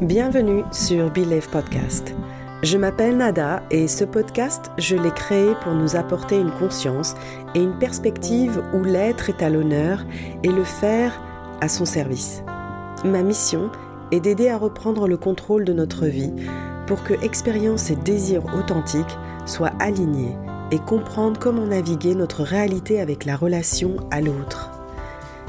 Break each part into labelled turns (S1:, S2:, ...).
S1: Bienvenue sur Believe Podcast. Je m'appelle Nada et ce podcast, je l'ai créé pour nous apporter une conscience et une perspective où l'être est à l'honneur et le faire à son service. Ma mission est d'aider à reprendre le contrôle de notre vie pour que expérience et désir authentiques soient alignés et comprendre comment naviguer notre réalité avec la relation à l'autre.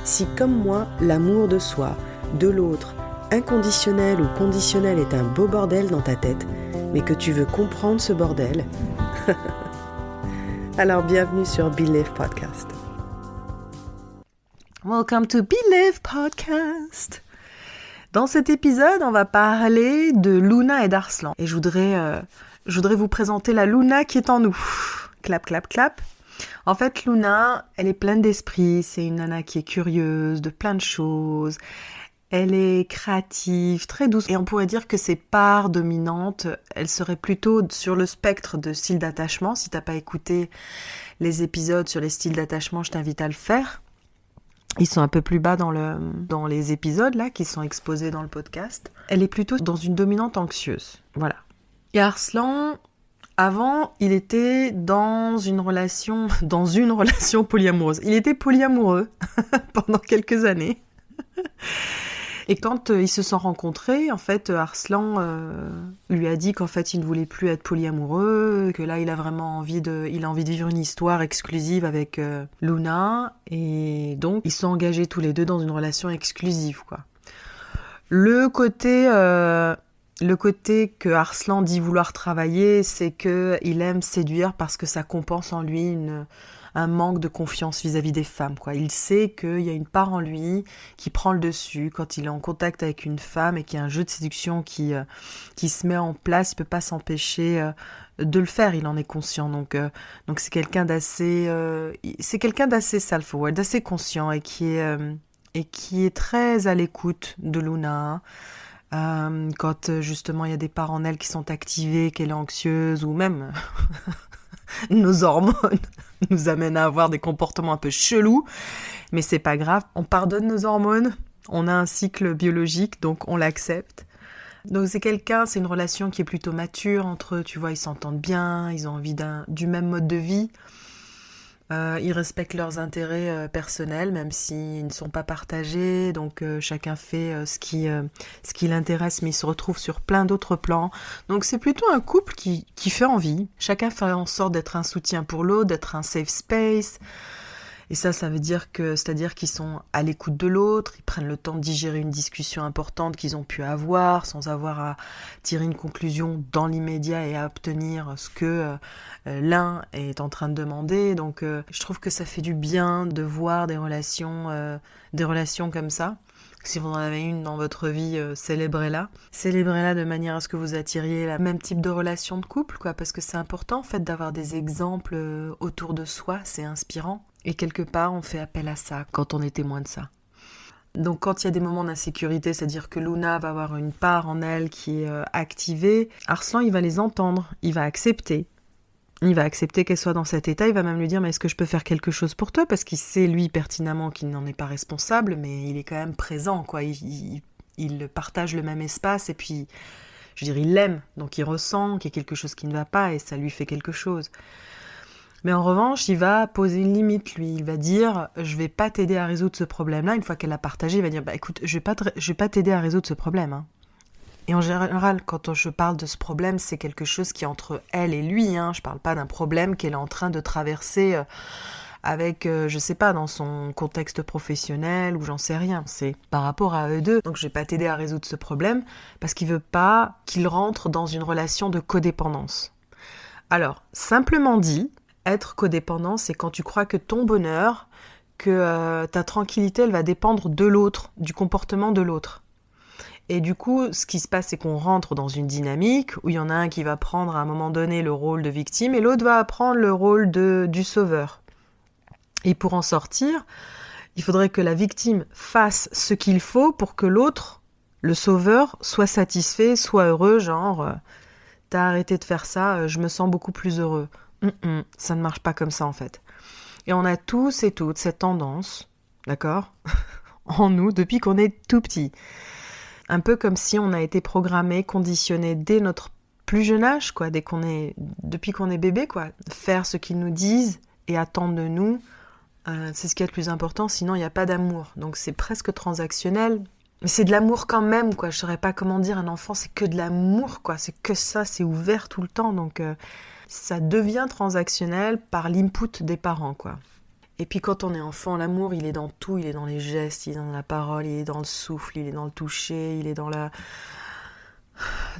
S1: Si comme moi, l'amour de soi, de l'autre, inconditionnel ou conditionnel est un beau bordel dans ta tête, mais que tu veux comprendre ce bordel, alors bienvenue sur Believe Podcast. Welcome to Believe Podcast. Dans cet épisode, on va parler de Luna et d'Arslan. Et je voudrais vous présenter la Luna qui est en nous. Clap, clap, clap. En fait, Luna, elle est pleine d'esprit. C'est une nana qui est curieuse de plein de choses. Elle est créative, très douce. Et on pourrait dire que ses parts dominantes, elles seraient plutôt sur le spectre de style d'attachement. Si t'as pas écouté les épisodes sur les styles d'attachement, je t'invite à le faire. Ils sont un peu plus bas dans les épisodes là, qui sont exposés dans le podcast. Elle est plutôt dans une dominante anxieuse. Voilà. Et Arslan, avant, il était dans une relation polyamoureuse. Il était polyamoureux pendant quelques années. Et quand ils se sont rencontrés, en fait, Arslan lui a dit qu'en fait, il ne voulait plus être polyamoureux, que là, il a envie de vivre une histoire exclusive avec Luna. Et donc, ils sont engagés tous les deux dans une relation exclusive, quoi. Le côté que Arslan dit vouloir travailler, c'est qu'il aime séduire parce que ça compense en lui un manque de confiance vis-à-vis des femmes, quoi. Il sait qu'il y a une part en lui qui prend le dessus quand il est en contact avec une femme et qu'il y a un jeu de séduction qui se met en place. Il peut pas s'empêcher de le faire, il en est conscient. Donc c'est quelqu'un d'assez self-aware, d'assez conscient et qui est très à l'écoute de Luna. Quand justement il y a des parts en elle qui sont activées, qu'elle est anxieuse ou même nos hormones nous amènent à avoir des comportements un peu chelous, mais c'est pas grave, on pardonne nos hormones, on a un cycle biologique, donc on l'accepte. Donc c'est une relation qui est plutôt mature entre eux, tu vois, ils s'entendent bien, ils ont envie du même mode de vie, ils respectent leurs intérêts personnels, même s'ils ne sont pas partagés, donc chacun fait ce qui l'intéresse, mais ils se retrouvent sur plein d'autres plans. Donc c'est plutôt un couple qui fait envie. Chacun fait en sorte d'être un soutien pour l'autre, d'être un safe space. Et ça veut dire c'est-à-dire qu'ils sont à l'écoute de l'autre, ils prennent le temps de digérer une discussion importante qu'ils ont pu avoir, sans avoir à tirer une conclusion dans l'immédiat et à obtenir ce que l'un est en train de demander. Donc je trouve que ça fait du bien de voir des relations comme ça. Si vous en avez une dans votre vie, célébrez-la. Célébrez-la de manière à ce que vous attiriez le même type de relation de couple, quoi, parce que c'est important en fait d'avoir des exemples autour de soi, c'est inspirant. Et quelque part, on fait appel à ça quand on est témoin de ça. Donc quand il y a des moments d'insécurité, c'est-à-dire que Luna va avoir une part en elle qui est activée, Arslan, il va les entendre, il va accepter. Il va accepter qu'elle soit dans cet état, il va même lui dire « mais est-ce que je peux faire quelque chose pour toi ?» Parce qu'il sait, lui, pertinemment qu'il n'en est pas responsable, mais il est quand même présent, quoi. Il partage le même espace et puis, je veux dire, il l'aime, donc il ressent qu'il y a quelque chose qui ne va pas et ça lui fait quelque chose. Mais en revanche, il va poser une limite, lui. Il va dire « je vais pas t'aider à résoudre ce problème-là ». Une fois qu'elle l'a partagé, il va dire « bah écoute, je vais pas t'aider à résoudre ce problème, hein. » Et en général, quand je parle de ce problème, c'est quelque chose qui est entre elle et lui, hein. Je parle pas d'un problème qu'elle est en train de traverser avec, je sais pas, dans son contexte professionnel ou j'en sais rien. C'est par rapport à eux deux. Donc je vais pas t'aider à résoudre ce problème parce qu'il veut pas qu'il rentre dans une relation de codépendance. Alors, simplement dit, être codépendant, c'est quand tu crois que ton bonheur, que ta tranquillité, elle va dépendre de l'autre, du comportement de l'autre. Et du coup, ce qui se passe, c'est qu'on rentre dans une dynamique où il y en a un qui va prendre à un moment donné le rôle de victime et l'autre va prendre le rôle du sauveur. Et pour en sortir, il faudrait que la victime fasse ce qu'il faut pour que l'autre, le sauveur, soit satisfait, soit heureux, genre « t'as arrêté de faire ça, je me sens beaucoup plus heureux ». Ça ne marche pas comme ça en fait. Et on a tous et toutes cette tendance, d'accord, en nous depuis qu'on est tout petit. Un peu comme si on a été programmé, conditionné dès notre plus jeune âge, quoi, depuis qu'on est bébé, quoi. Faire ce qu'ils nous disent et attendre de nous, c'est ce qui est le plus important, sinon il n'y a pas d'amour. Donc c'est presque transactionnel. Mais c'est de l'amour quand même, quoi. Je saurais pas comment dire, un enfant, c'est que de l'amour, quoi. C'est que ça, c'est ouvert tout le temps. Donc ça devient transactionnel par l'input des parents, quoi. Et puis quand on est enfant, l'amour, il est dans tout. Il est dans les gestes, il est dans la parole, il est dans le souffle, il est dans le toucher, il est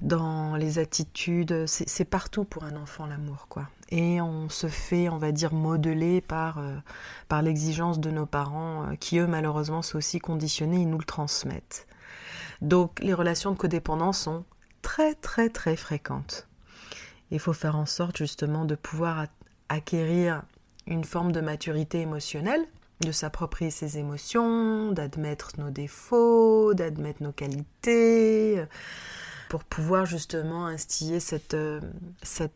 S1: dans les attitudes. C'est partout pour un enfant, l'amour, quoi. Et on se fait, on va dire, modeler par l'exigence de nos parents, qui eux, malheureusement, sont aussi conditionnés, ils nous le transmettent. Donc les relations de codépendance sont très, très, très fréquentes. Il faut faire en sorte, justement, de pouvoir acquérir une forme de maturité émotionnelle, de s'approprier ses émotions, d'admettre nos défauts, d'admettre nos qualités, pour pouvoir justement instiller cette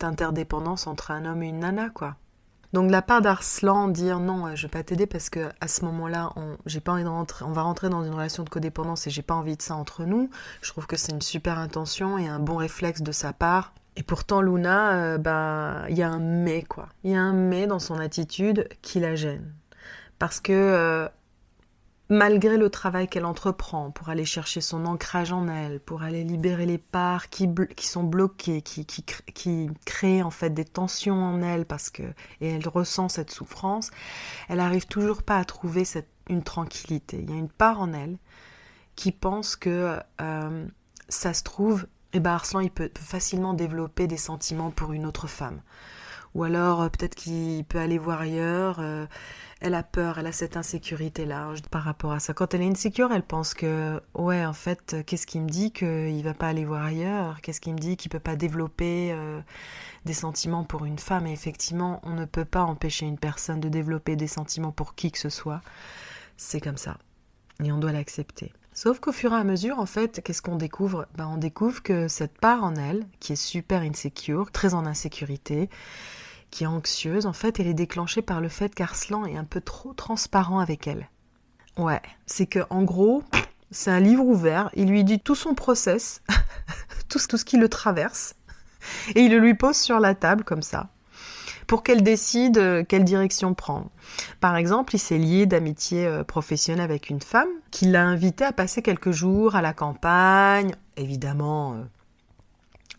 S1: interdépendance entre un homme et une nana, quoi. Donc de la part d'Arslan, dire non, je vais pas t'aider parce que à ce moment-là, j'ai pas envie de rentrer, on va rentrer dans une relation de codépendance et j'ai pas envie de ça entre nous. Je trouve que c'est une super intention et un bon réflexe de sa part. Et pourtant, Luna, il y a un mais, quoi. Il y a un mais dans son attitude qui la gêne. Parce que malgré le travail qu'elle entreprend pour aller chercher son ancrage en elle, pour aller libérer les parts qui sont bloquées, qui créent en fait des tensions en elle, et elle ressent cette souffrance, elle n'arrive toujours pas à trouver une tranquillité. Il y a une part en elle qui pense que ça se trouve, Arslan il peut facilement développer des sentiments pour une autre femme. Ou alors peut-être qu'il peut aller voir ailleurs. Elle a peur, elle a cette insécurité-là par rapport à ça. Quand elle est insécure, elle pense que, ouais, en fait, qu'est-ce qui me dit qu'il va pas aller voir ailleurs? Qu'est-ce qui me dit qu'il peut pas développer des sentiments pour une femme? Et effectivement, on ne peut pas empêcher une personne de développer des sentiments pour qui que ce soit. C'est comme ça. Et on doit l'accepter. Sauf qu'au fur et à mesure, en fait, qu'est-ce qu'on découvre? On découvre que cette part en elle, qui est super insecure, très en insécurité, qui est anxieuse, en fait, elle est déclenchée par le fait qu'Arslan est un peu trop transparent avec elle. Ouais, c'est que en gros, c'est un livre ouvert, il lui dit tout son process, tout ce qui le traverse, et il le lui pose sur la table, comme ça, pour qu'elle décide quelle direction prendre. Par exemple, il s'est lié d'amitié professionnelle avec une femme qui l'a invité à passer quelques jours à la campagne. Évidemment,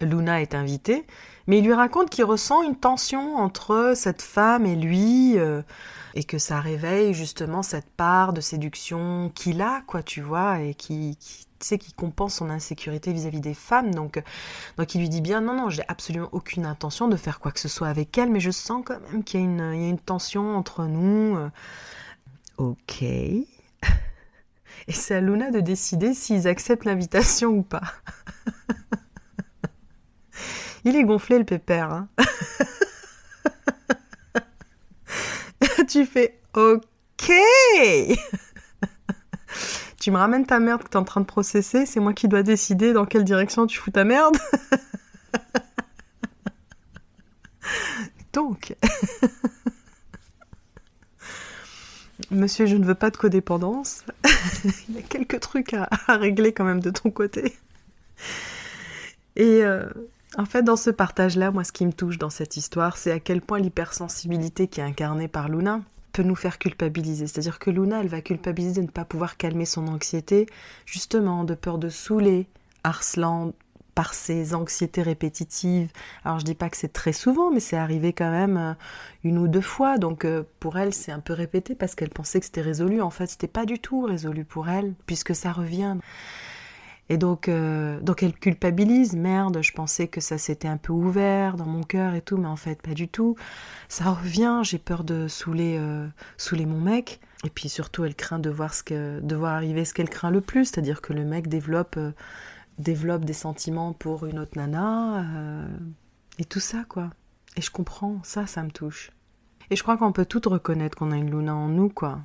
S1: Luna est invitée, mais il lui raconte qu'il ressent une tension entre cette femme et lui, et que ça réveille justement cette part de séduction qu'il a, quoi, tu vois, et qui compense son insécurité vis-à-vis des femmes. Donc il lui dit bien, non, j'ai absolument aucune intention de faire quoi que ce soit avec elle, mais je sens quand même qu'il y a une tension entre nous. Ok. Et c'est à Luna de décider s'ils acceptent l'invitation ou pas. Il est gonflé, le pépère, hein. Tu fais ok. Tu me ramènes ta merde que t'es en train de processer, c'est moi qui dois décider dans quelle direction tu fous ta merde. Donc, monsieur, je ne veux pas de codépendance. Il y a quelques trucs à régler quand même de ton côté. Et en fait, dans ce partage-là, moi, ce qui me touche dans cette histoire, c'est à quel point l'hypersensibilité qui est incarnée par Luna peut nous faire culpabiliser. C'est-à-dire que Luna, elle va culpabiliser de ne pas pouvoir calmer son anxiété, justement, de peur de saouler Arslan par ses anxiétés répétitives. Alors, je dis pas que c'est très souvent, mais c'est arrivé quand même une ou deux fois. Donc, pour elle, c'est un peu répété parce qu'elle pensait que c'était résolu. En fait, c'était pas du tout résolu pour elle, puisque ça revient. Et donc elle culpabilise, merde, je pensais que ça s'était un peu ouvert dans mon cœur et tout, mais en fait pas du tout. Ça revient, j'ai peur de saouler mon mec. Et puis surtout, elle craint de voir arriver ce qu'elle craint le plus, c'est-à-dire que le mec développe des sentiments pour une autre nana, et tout ça, quoi. Et je comprends, ça me touche. Et je crois qu'on peut toutes reconnaître qu'on a une Luna en nous, quoi.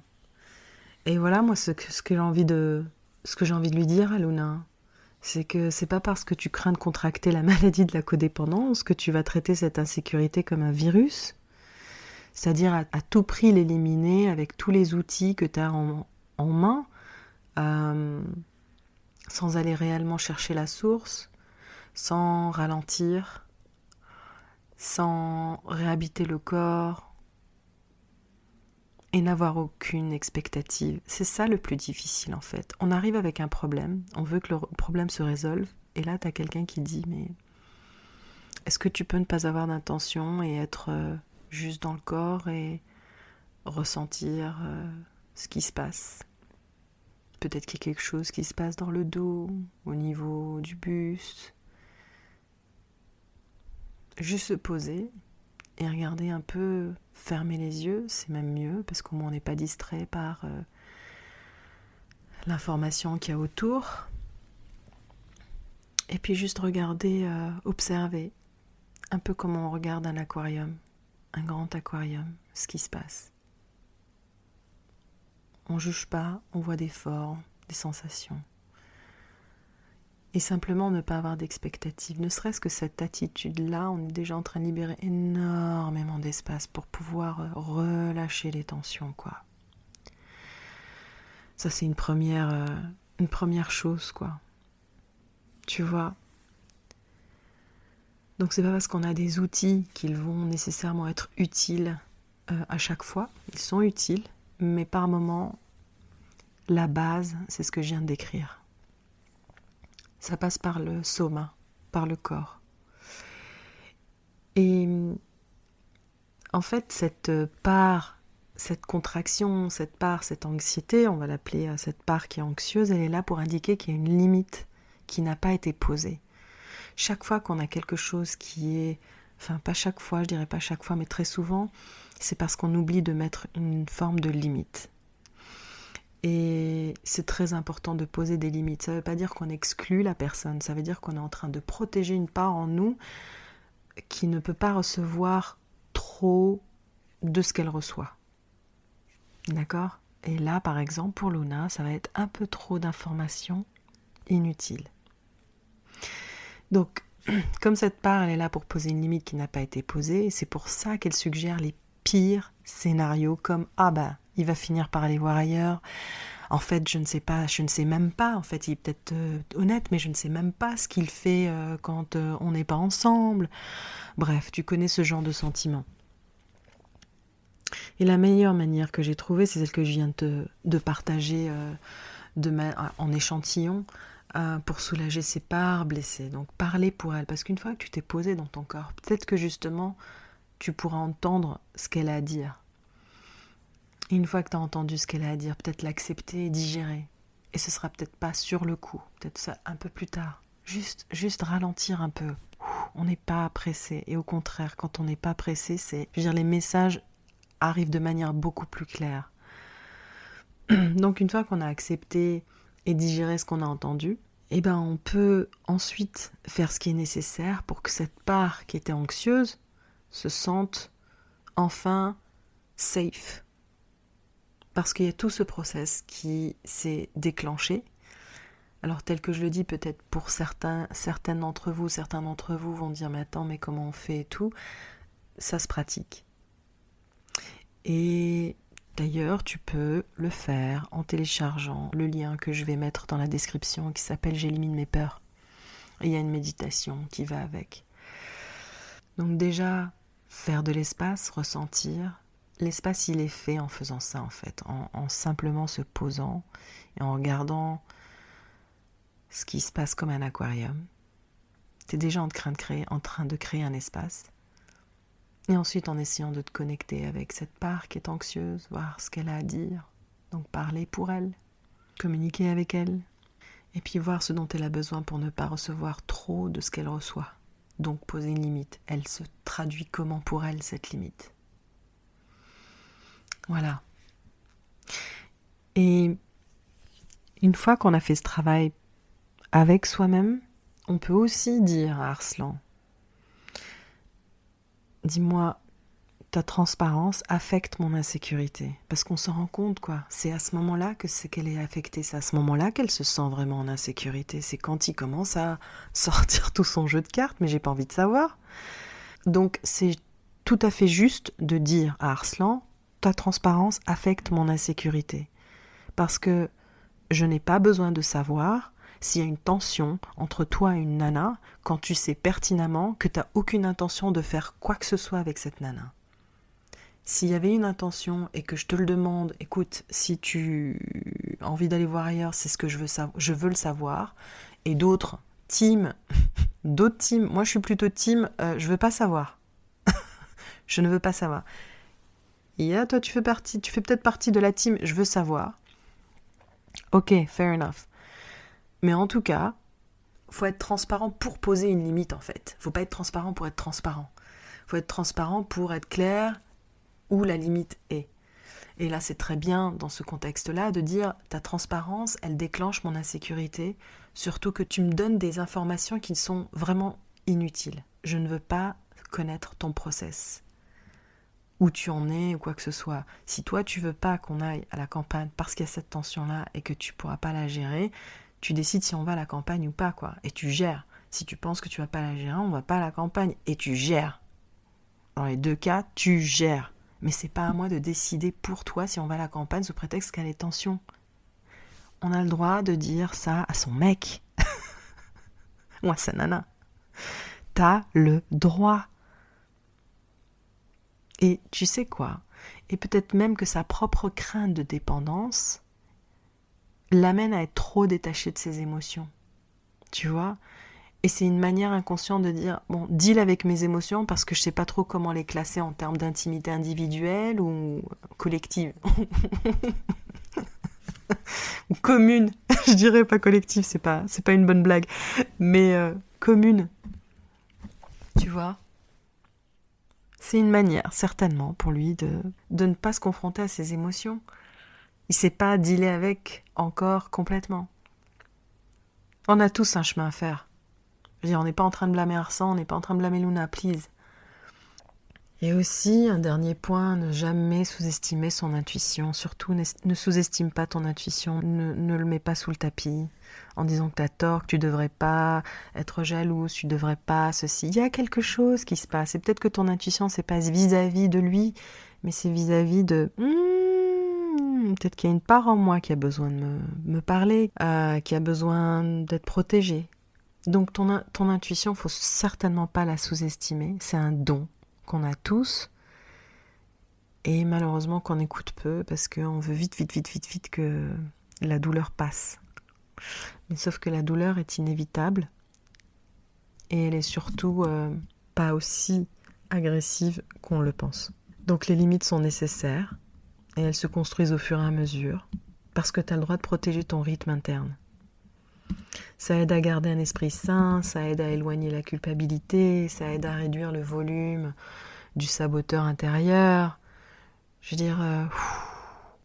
S1: Et voilà, moi, ce que j'ai envie de lui dire à Luna, c'est que c'est pas parce que tu crains de contracter la maladie de la codépendance que tu vas traiter cette insécurité comme un virus, c'est-à-dire à tout prix l'éliminer avec tous les outils que tu as en main. sans aller réellement chercher la source, sans ralentir, sans réhabiter le corps et n'avoir aucune expectative. C'est ça le plus difficile en fait. On arrive avec un problème, on veut que le problème se résolve, et là tu as quelqu'un qui dit mais est-ce que tu peux ne pas avoir d'intention et être juste dans le corps et ressentir ce qui se passe? Peut-être qu'il y a quelque chose qui se passe dans le dos, au niveau du buste. Juste se poser et regarder un peu, fermer les yeux, c'est même mieux parce qu'au moins on n'est pas distrait par l'information qu'il y a autour. Et puis juste regarder, observer, un peu comme on regarde un aquarium, un grand aquarium, ce qui se passe. On ne juge pas, on voit des formes, des sensations. Et simplement ne pas avoir d'expectative. Ne serait-ce que cette attitude-là, on est déjà en train de libérer énormément d'espace pour pouvoir relâcher les tensions, quoi. Ça, c'est une première chose, quoi. Tu vois ? Donc, c'est pas parce qu'on a des outils qu'ils vont nécessairement être utiles à chaque fois. Ils sont utiles, mais par moment, la base, c'est ce que je viens de décrire. Ça passe par le soma, par le corps. Et en fait, cette part, cette contraction, cette anxiété, on va l'appeler cette part qui est anxieuse, elle est là pour indiquer qu'il y a une limite qui n'a pas été posée. Chaque fois qu'on a quelque chose qui est, enfin pas chaque fois, je dirais pas chaque fois, mais très souvent, c'est parce qu'on oublie de mettre une forme de limite. Et c'est très important de poser des limites. Ça ne veut pas dire qu'on exclut la personne, ça veut dire qu'on est en train de protéger une part en nous qui ne peut pas recevoir trop de ce qu'elle reçoit. D'accord ? Et là, par exemple, pour Luna, ça va être un peu trop d'informations inutiles. Donc, comme cette part, elle est là pour poser une limite qui n'a pas été posée, c'est pour ça qu'elle suggère les pires scénarios comme « Ah ben, il va finir par aller voir ailleurs. En fait, je ne sais même pas. En fait, il est peut-être honnête, mais je ne sais même pas ce qu'il fait quand on n'est pas ensemble. » Bref, tu connais ce genre de sentiments. Et la meilleure manière que j'ai trouvée, c'est celle que je viens de partager en échantillon pour soulager ces parts blessées. Donc, parler pour elle. Parce qu'une fois que tu t'es posé dans ton corps, peut-être que justement, tu pourras entendre ce qu'elle a à dire. Et une fois que tu as entendu ce qu'elle a à dire, peut-être l'accepter et digérer. Et ce sera peut-être pas sur le coup, peut-être ça un peu plus tard. Juste ralentir un peu. On n'est pas pressé. Et au contraire, quand on n'est pas pressé, les messages arrivent de manière beaucoup plus claire. Donc une fois qu'on a accepté et digéré ce qu'on a entendu, on peut ensuite faire ce qui est nécessaire pour que cette part qui était anxieuse se sente enfin safe. Parce qu'il y a tout ce process qui s'est déclenché. Alors tel que je le dis, peut-être pour certains d'entre vous vont dire mais attends, mais comment on fait et tout. Ça se pratique. Et d'ailleurs, tu peux le faire en téléchargeant le lien que je vais mettre dans la description qui s'appelle « J'élimine mes peurs ». Et il y a une méditation qui va avec. Donc déjà, faire de l'espace, ressentir. L'espace, il est fait en faisant ça, en fait, en simplement se posant et en regardant ce qui se passe comme un aquarium. Tu es déjà en train de créer un espace. Et ensuite, en essayant de te connecter avec cette part qui est anxieuse, voir ce qu'elle a à dire. Donc, parler pour elle, communiquer avec elle. Et puis, voir ce dont elle a besoin pour ne pas recevoir trop de ce qu'elle reçoit. Donc, poser une limite. Elle se traduit comment pour elle, cette limite ? Voilà. Et une fois qu'on a fait ce travail avec soi-même, on peut aussi dire à Arslan, dis-moi, ta transparence affecte mon insécurité. Parce qu'on se rend compte, quoi. C'est à ce moment-là qu'elle est affectée. C'est à ce moment-là qu'elle se sent vraiment en insécurité. C'est quand il commence à sortir tout son jeu de cartes, mais j'ai pas envie de savoir. Donc, c'est tout à fait juste de dire à Arslan, ta transparence affecte mon insécurité. Parce que je n'ai pas besoin de savoir s'il y a une tension entre toi et une nana quand tu sais pertinemment que tu n'as aucune intention de faire quoi que ce soit avec cette nana. S'il y avait une intention et que je te le demande, écoute, si tu as envie d'aller voir ailleurs, c'est ce que je veux le savoir. Et d'autres teams, moi je suis plutôt team, je veux pas savoir. Je ne veux pas savoir. Et toi tu fais peut-être partie de la team, je veux savoir. Ok, fair enough. Mais en tout cas, faut être transparent pour poser une limite en fait. Faut pas être transparent pour être transparent. Faut être transparent pour être clair où la limite est. Et là, c'est très bien dans ce contexte-là de dire ta transparence, elle déclenche mon insécurité, surtout que tu me donnes des informations qui sont vraiment inutiles. Je ne veux pas connaître ton process, où tu en es ou quoi que ce soit. Si toi, tu veux pas qu'on aille à la campagne parce qu'il y a cette tension-là et que tu pourras pas la gérer, tu décides si on va à la campagne ou pas, quoi. Et tu gères. Si tu penses que tu vas pas la gérer, on va pas à la campagne. Et tu gères. Dans les deux cas, tu gères. Mais c'est pas à moi de décider pour toi si on va à la campagne sous prétexte qu'elle est tension. On a le droit de dire ça à son mec. Ou à sa nana. T'as le droit. Et tu sais quoi ? Et peut-être même que sa propre crainte de dépendance l'amène à être trop détaché de ses émotions. Tu vois ? Et c'est une manière inconsciente de dire, bon, deal avec mes émotions parce que je sais pas trop comment les classer en termes d'intimité individuelle ou collective. Ou commune. Je dirais pas collective, c'est pas une bonne blague. Mais commune. Tu vois ? C'est une manière, certainement, pour lui de ne pas se confronter à ses émotions. Il sait pas dealer avec encore complètement. On a tous un chemin à faire. Je veux dire, on n'est pas en train de blâmer Arsan, on n'est pas en train de blâmer Luna, please. Et aussi, un dernier point, ne jamais sous-estimer son intuition. Surtout, ne sous-estime pas ton intuition. Ne le mets pas sous le tapis en disant que tu as tort, que tu devrais pas être jalouse, tu devrais pas ceci. Il y a quelque chose qui se passe. Et peut-être que ton intuition, c'est pas vis-à-vis de lui, mais c'est vis-à-vis de... peut-être qu'il y a une part en moi qui a besoin de me parler, qui a besoin d'être protégée. Donc ton intuition, faut certainement pas la sous-estimer. C'est un don qu'on a tous et malheureusement qu'on écoute peu parce qu'on veut vite que la douleur passe. Mais sauf que la douleur est inévitable et elle est surtout pas aussi agressive qu'on le pense. Donc les limites sont nécessaires et elles se construisent au fur et à mesure parce que tu as le droit de protéger ton rythme interne. Ça aide à garder un esprit sain, ça aide à éloigner la culpabilité, ça aide à réduire le volume du saboteur intérieur. Je veux dire,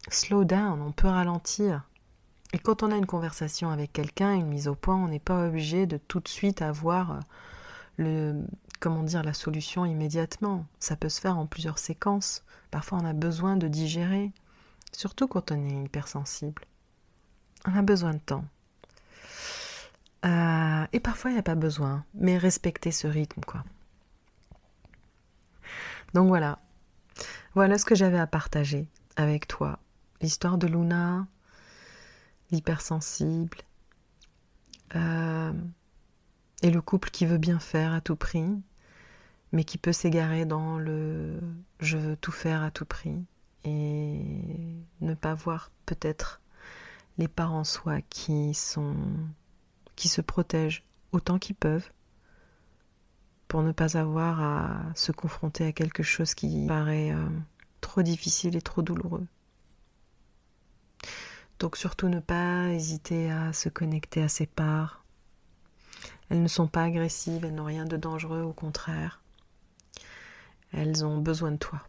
S1: slow down, on peut ralentir. Et quand on a une conversation avec quelqu'un, une mise au point, on n'est pas obligé de tout de suite avoir la solution immédiatement. Ça peut se faire en plusieurs séquences. Parfois, on a besoin de digérer, surtout quand on est hypersensible. On a besoin de temps. Et parfois, il n'y a pas besoin, mais respecter ce rythme, quoi. Donc voilà ce que j'avais à partager avec toi. L'histoire de Luna, l'hypersensible, et le couple qui veut bien faire à tout prix, mais qui peut s'égarer dans le « je veux tout faire à tout prix » et ne pas voir peut-être les parents soi qui se protègent autant qu'ils peuvent pour ne pas avoir à se confronter à quelque chose qui paraît trop difficile et trop douloureux. Donc surtout ne pas hésiter à se connecter à ses parts. Elles ne sont pas agressives, elles n'ont rien de dangereux, au contraire. Elles ont besoin de toi.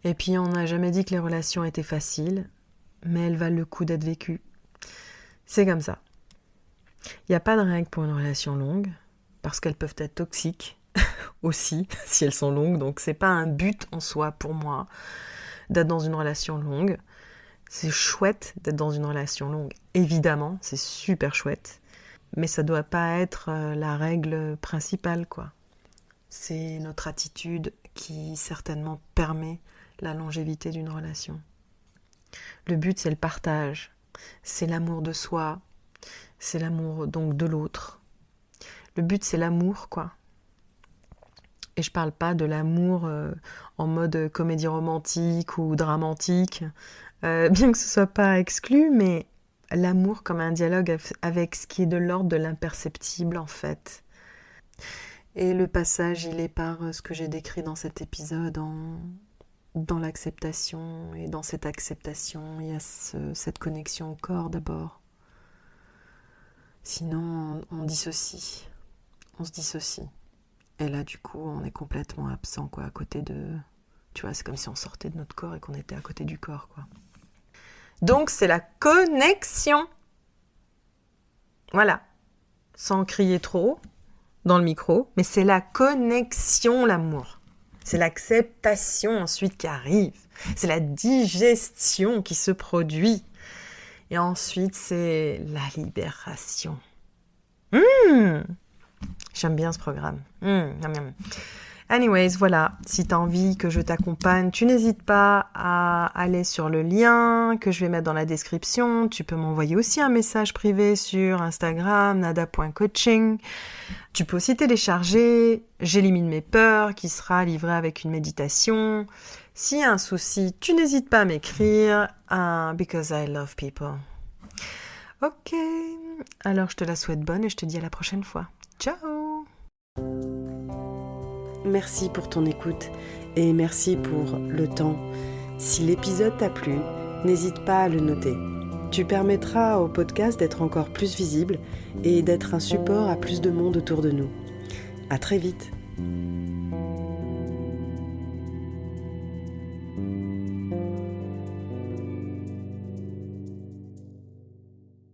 S1: Et puis on n'a jamais dit que les relations étaient faciles, mais elles valent le coup d'être vécues. C'est comme ça. Il n'y a pas de règle pour une relation longue, parce qu'elles peuvent être toxiques aussi, si elles sont longues. Donc c'est pas un but en soi pour moi d'être dans une relation longue. C'est chouette d'être dans une relation longue. Évidemment, c'est super chouette. Mais ça doit pas être la règle principale, quoi. C'est notre attitude qui certainement permet la longévité d'une relation. Le but, c'est le partage. C'est l'amour de soi. c'est l'amour donc de l'autre. Le but, c'est l'amour, quoi. Et je parle pas de l'amour en mode comédie romantique ou dramatique, bien que ce soit pas exclu, mais l'amour comme un dialogue avec ce qui est de l'ordre de l'imperceptible, en fait. Et le passage, il est par ce que j'ai décrit dans cet épisode, dans l'acceptation. Et dans cette acceptation, il y a cette connexion au corps d'abord. Sinon, on dissocie. On se dissocie. Et là, du coup, on est complètement absent, quoi, à côté de... Tu vois, c'est comme si on sortait de notre corps et qu'on était à côté du corps, quoi. Donc, c'est la connexion. Voilà. Sans crier trop dans le micro, mais c'est la connexion, l'amour. C'est l'acceptation ensuite qui arrive. C'est la digestion qui se produit. Et ensuite, c'est la libération. J'aime bien ce programme. Anyways, voilà. Si tu as envie que je t'accompagne, tu n'hésites pas à aller sur le lien que je vais mettre dans la description. Tu peux m'envoyer aussi un message privé sur Instagram, nada.coaching. Tu peux aussi télécharger J'élimine mes peurs qui sera livré avec une méditation. S'il y a un souci, tu n'hésites pas à m'écrire because I love people. Ok, alors je te la souhaite bonne et je te dis à la prochaine fois. Ciao!
S2: Merci pour ton écoute et merci pour le temps. Si l'épisode t'a plu, n'hésite pas à le noter. Tu permettras au podcast d'être encore plus visible et d'être un support à plus de monde autour de nous. À très vite!